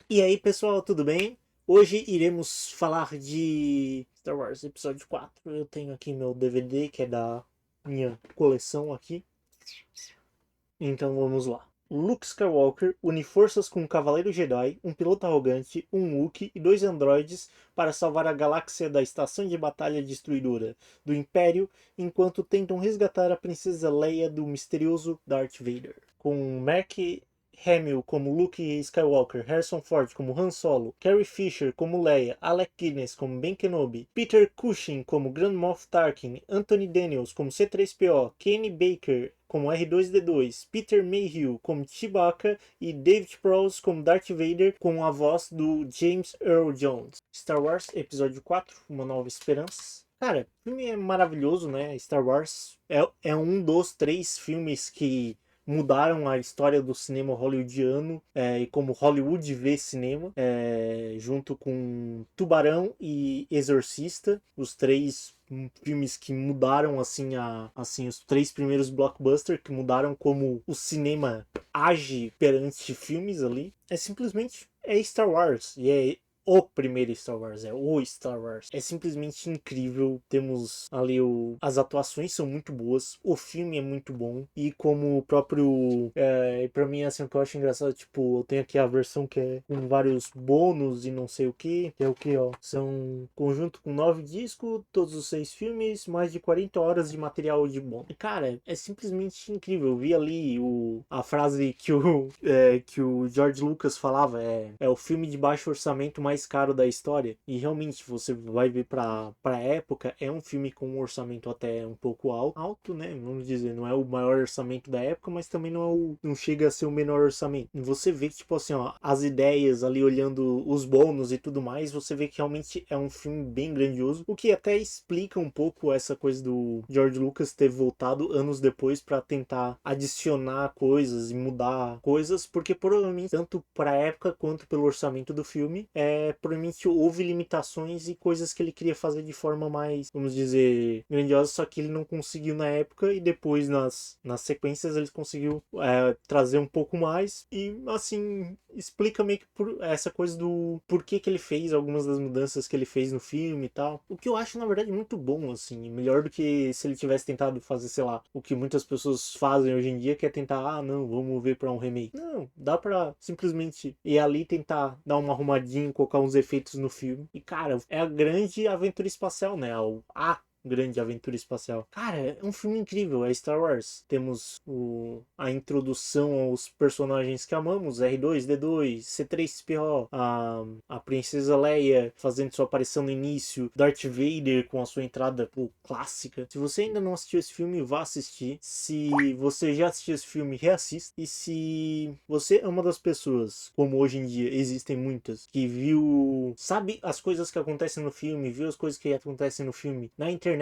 E aí, pessoal, tudo bem? Hoje iremos falar de Star Wars Episódio 4. Eu tenho aqui meu DVD, que é da minha coleção aqui. Então vamos lá. Luke Skywalker une forças com um cavaleiro Jedi, um piloto arrogante, um Wookiee e dois androides para salvar a galáxia da estação de batalha destruidora do Império, enquanto tentam resgatar a princesa Leia do misterioso Darth Vader. Com Mark Hamill como Luke Skywalker, Harrison Ford como Han Solo, Carrie Fisher como Leia, Alec Guinness como Ben Kenobi, Peter Cushing como Grand Moff Tarkin, Anthony Daniels como C-3PO, Kenny Baker como R2-D2, Peter Mayhew como Chewbacca e David Prowse como Darth Vader com a voz do James Earl Jones. Star Wars Episódio 4, Uma Nova Esperança. Cara, o filme é maravilhoso, né? Star Wars é um dos três filmes que mudaram a história do cinema hollywoodiano e como Hollywood vê cinema, junto com Tubarão e Exorcista, os três filmes que mudaram assim os três primeiros blockbusters que mudaram como o cinema age perante filmes ali. É simplesmente Star Wars e é o primeiro Star Wars, é o Star Wars. É simplesmente incrível. Temos ali as atuações são muito boas, o filme é muito bom. E como o próprio. Pra mim, assim, o que eu acho engraçado, tipo, eu tenho aqui a versão que é com vários bônus e não sei o que é o que, ó. São um conjunto com 9 discos, todos os 6 filmes, mais de 40 horas de material de bônus. E, cara, é simplesmente incrível. Eu vi ali a frase que o George Lucas falava, é o filme de baixo orçamento mais caro da história. E realmente, você vai ver pra época, é um filme com um orçamento até um pouco alto, né? Vamos dizer, não é o maior orçamento da época, mas também não chega a ser o menor orçamento. E você vê que, tipo assim, ó, as ideias ali, olhando os bônus e tudo mais, você vê que realmente é um filme bem grandioso, o que até explica um pouco essa coisa do George Lucas ter voltado anos depois para tentar adicionar coisas e mudar coisas, porque provavelmente, tanto para a época quanto pelo orçamento do filme, provavelmente houve limitações e coisas que ele queria fazer de forma mais, vamos dizer, grandiosa, só que ele não conseguiu na época e depois nas sequências ele conseguiu trazer um pouco mais e assim explica meio que essa coisa do porquê que ele fez algumas das mudanças que ele fez no filme e tal. O que eu acho, na verdade, muito bom, assim. Melhor do que se ele tivesse tentado fazer, sei lá, o que muitas pessoas fazem hoje em dia, que é tentar, não, vamos ver pra um remake. Não, dá pra simplesmente ir ali tentar dar uma arrumadinha, colocar uns efeitos no filme. E, cara, é a grande aventura espacial, né? A grande aventura espacial. Cara, é um filme incrível, é Star Wars. Temos a introdução aos personagens que amamos, R2-D2, C3PO, a Princesa Leia fazendo sua aparição no início, Darth Vader com a sua entrada clássica. Se você ainda não assistiu esse filme, vá assistir. Se você já assistiu esse filme, reassista. E se você é uma das pessoas, como hoje em dia existem muitas, que sabe as coisas que acontecem no filme, viu as coisas que acontecem no filme na internet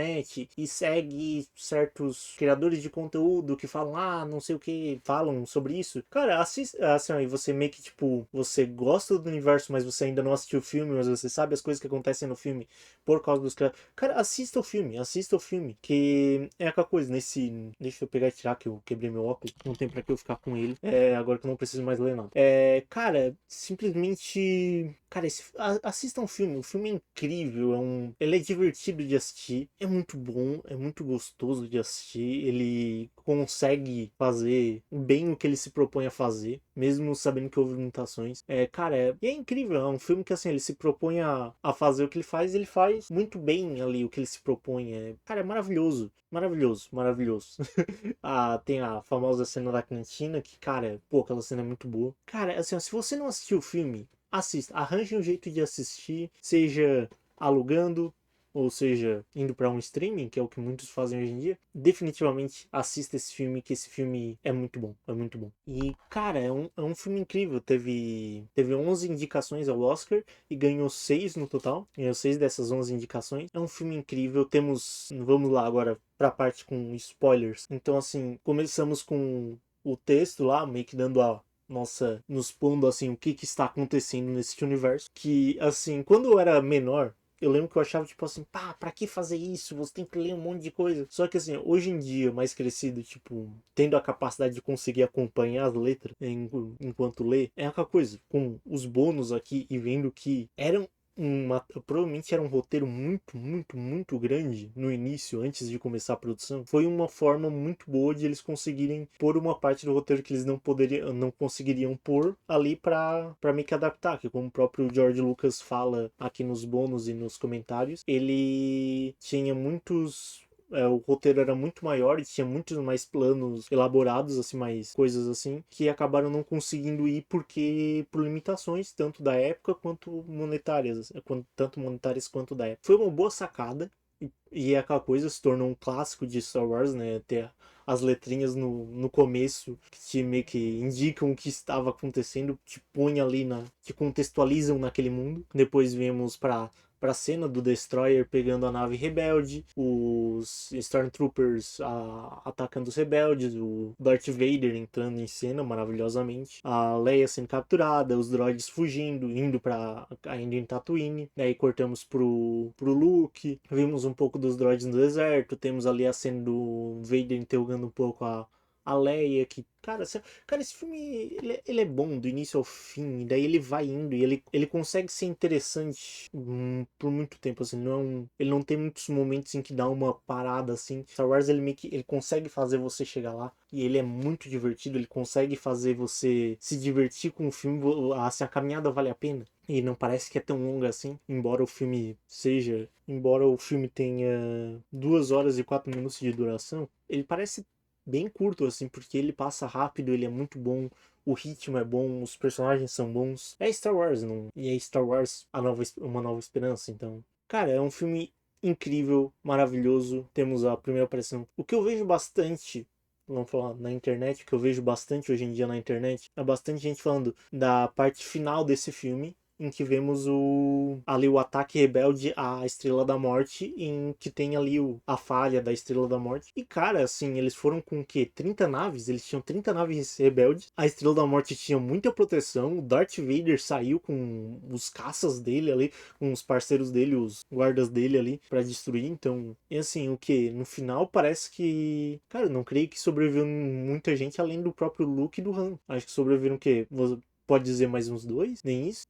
e segue certos criadores de conteúdo que falam, não sei o que, falam sobre isso. Cara, assista, assim, aí você meio que, tipo, você gosta do universo, mas você ainda não assistiu o filme, mas você sabe as coisas que acontecem no filme por causa dos criadores. Cara, assista o filme, que é aquela coisa, deixa eu pegar e tirar que eu quebrei meu óculos, não tem pra que eu ficar com ele, agora que eu não preciso mais ler nada. Cara, simplesmente cara, assista um filme é incrível, ele é divertido de assistir, é muito bom, é muito gostoso de assistir, ele consegue fazer bem o que ele se propõe a fazer, mesmo sabendo que houve limitações. Cara, é incrível, é um filme que assim, ele se propõe a fazer o que ele faz muito bem ali o que ele se propõe. Cara, é maravilhoso, maravilhoso, maravilhoso. Tem a famosa cena da cantina, que, cara, pô, aquela cena é muito boa. Cara, assim, ó, se você não assistiu o filme, assista, arranje um jeito de assistir, seja alugando, ou seja, indo para um streaming, que é o que muitos fazem hoje em dia. Definitivamente assista esse filme, que esse filme é muito bom, é muito bom. E, cara, é um filme incrível. Teve 11 indicações ao Oscar e ganhou 6 no total. Ganhou 6 dessas 11 indicações. É um filme incrível. Vamos lá agora para a parte com spoilers. Então, assim, começamos com o texto lá, meio que dando nos pondo assim o que está acontecendo nesse universo, que assim, quando eu era menor, eu lembro que eu achava, tipo assim, pá, pra que fazer isso? Você tem que ler um monte de coisa. Só que assim, hoje em dia, mais crescido, tipo, tendo a capacidade de conseguir acompanhar as letras enquanto lê, é aquela coisa, com os bônus aqui e vendo que eram provavelmente era um roteiro muito, muito, muito grande no início, antes de começar a produção. Foi uma forma muito boa de eles conseguirem pôr uma parte do roteiro que eles não conseguiriam pôr ali para meio que adaptar, que como o próprio George Lucas fala aqui nos bônus e nos comentários, ele tinha muitos o roteiro era muito maior e tinha muitos mais planos elaborados, assim, mais coisas assim, que acabaram não conseguindo ir porque por limitações, tanto da época quanto monetárias, tanto monetárias quanto da época. Foi uma boa sacada, e aquela coisa se tornou um clássico de Star Wars, né? Ter as letrinhas no começo que te meio que indicam o que estava acontecendo, te põe ali te contextualizam naquele mundo. Depois vemos para cena do Destroyer pegando a nave rebelde, os Stormtroopers atacando os rebeldes, o Darth Vader entrando em cena maravilhosamente, a Leia sendo capturada, os droids fugindo, indo em Tatooine. Daí cortamos pro Luke, vimos um pouco dos droids no deserto, temos ali a cena do Vader interrogando um pouco a Leia, que, cara, esse filme, ele é bom do início ao fim, e daí ele vai indo, e ele consegue ser interessante por muito tempo, assim, ele não tem muitos momentos em que dá uma parada, assim. Star Wars, ele consegue fazer você chegar lá, e ele é muito divertido, ele consegue fazer você se divertir com o filme, assim, a caminhada vale a pena. E não parece que é tão longa assim, embora o filme tenha 2 horas e 4 minutos de duração, ele parece bem curto, assim, porque ele passa rápido, ele é muito bom, o ritmo é bom, os personagens são bons. É Star Wars, não? E é Star Wars Uma Nova Esperança, então. Cara, é um filme incrível, maravilhoso. Temos a primeira aparição. O que eu vejo bastante, vamos falar na internet, o que eu vejo bastante hoje em dia na internet, é bastante gente falando da parte final desse filme, em que vemos ali o ataque rebelde à Estrela da Morte, em que tem ali a falha da Estrela da Morte. E cara, assim, eles foram com o quê? 30 naves? Eles tinham 30 naves rebeldes. A Estrela da Morte tinha muita proteção. O Darth Vader saiu com os caças dele ali, com os parceiros dele, os guardas dele ali, para destruir. Então, e assim, o que? No final parece que, cara, não creio que sobreviveu muita gente além do próprio Luke e do Han. Acho que sobreviveram o quê? Pode dizer mais uns 2? Nem isso?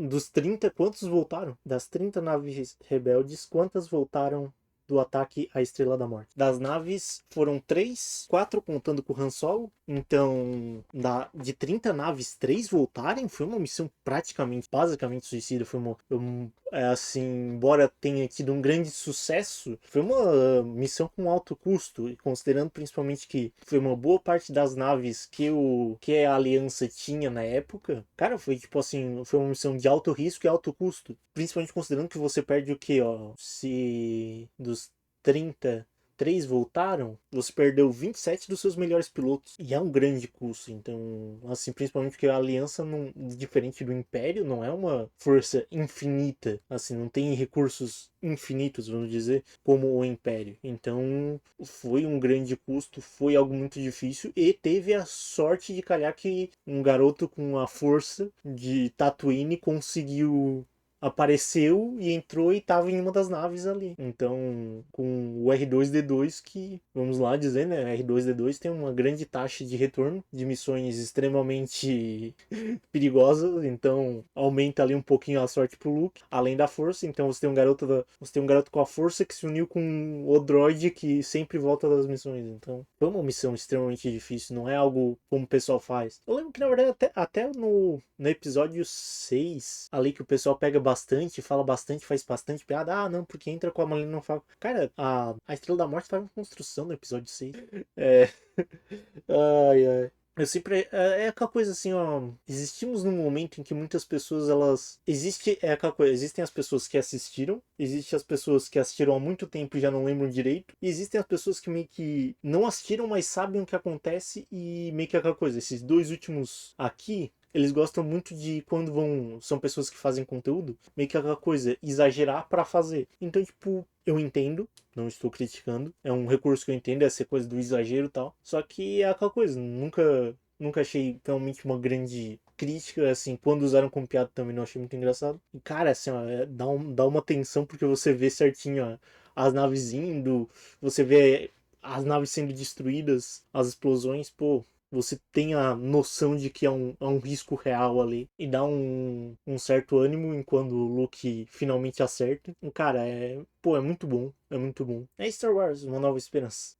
Dos 30, quantos voltaram? Das 30 naves rebeldes, quantas voltaram do ataque à Estrela da Morte? Das naves foram 3, 4 contando com o Han Solo. Então, de 30 naves, 3 voltarem. Foi uma missão basicamente suicida. Foi assim, embora tenha tido um grande sucesso, foi uma missão com alto custo, e considerando principalmente que foi uma boa parte das naves que a Aliança tinha na época, cara, foi tipo assim, foi uma missão de alto risco e alto custo, principalmente considerando que você perde o que, ó, se dos 30 3 voltaram, você perdeu 27 dos seus melhores pilotos. E é um grande custo. Então, assim, principalmente porque a Aliança, diferente do Império, não é uma força infinita. Assim, não tem recursos infinitos, vamos dizer, como o Império. Então, foi um grande custo, foi algo muito difícil. E teve a sorte de calhar que um garoto com a força de Tatooine apareceu e entrou e estava em uma das naves ali. Então, com o R2-D2, que, vamos lá dizer, né? R2-D2 tem uma grande taxa de retorno de missões extremamente perigosas, então aumenta ali um pouquinho a sorte pro Luke, além da força. Então você tem um garoto com a força que se uniu com o droid que sempre volta das missões. Então, foi uma missão extremamente difícil, não é algo como o pessoal faz. Eu lembro que na verdade até no episódio 6, ali que o pessoal pega bastante, fala bastante, faz bastante piada. Ah, não, porque entra com a Millennium Falcon. Cara, a Estrela da Morte estava em construção no episódio 6. É. Ai, ai. Eu sempre. É aquela coisa assim, ó. Existimos num momento em que muitas pessoas, elas. É aquela coisa. Existem as pessoas que assistiram. Existem as pessoas que assistiram há muito tempo e já não lembram direito. E existem as pessoas que meio que não assistiram, mas sabem o que acontece. E meio que aquela coisa. Esses dois últimos aqui. Eles gostam muito de quando são pessoas que fazem conteúdo, meio que aquela coisa, exagerar pra fazer. Então, tipo, eu entendo, não estou criticando. É um recurso que eu entendo, essa coisa do exagero e tal. Só que é aquela coisa, nunca achei realmente uma grande crítica, assim, quando usaram como piada também não achei muito engraçado. E, cara, assim, ó, dá uma tensão porque você vê certinho, ó, as naves indo, você vê as naves sendo destruídas, as explosões, pô, você tem a noção de que é um risco real ali. E dá um certo ânimo em quando o Luke finalmente acerta. E, cara, pô, é muito bom. É muito bom. É Star Wars, Uma Nova Esperança.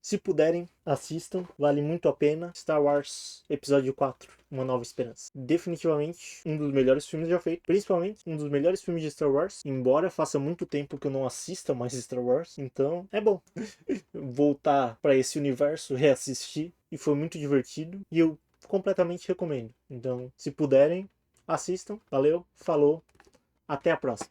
Se puderem, assistam. Vale muito a pena. Star Wars Episódio 4, Uma Nova Esperança. Definitivamente um dos melhores filmes já feitos. Principalmente um dos melhores filmes de Star Wars. Embora faça muito tempo que eu não assista mais Star Wars. Então, é bom voltar para esse universo, reassistir. E foi muito divertido. E eu completamente recomendo. Então, se puderem, assistam. Valeu, falou. Até a próxima.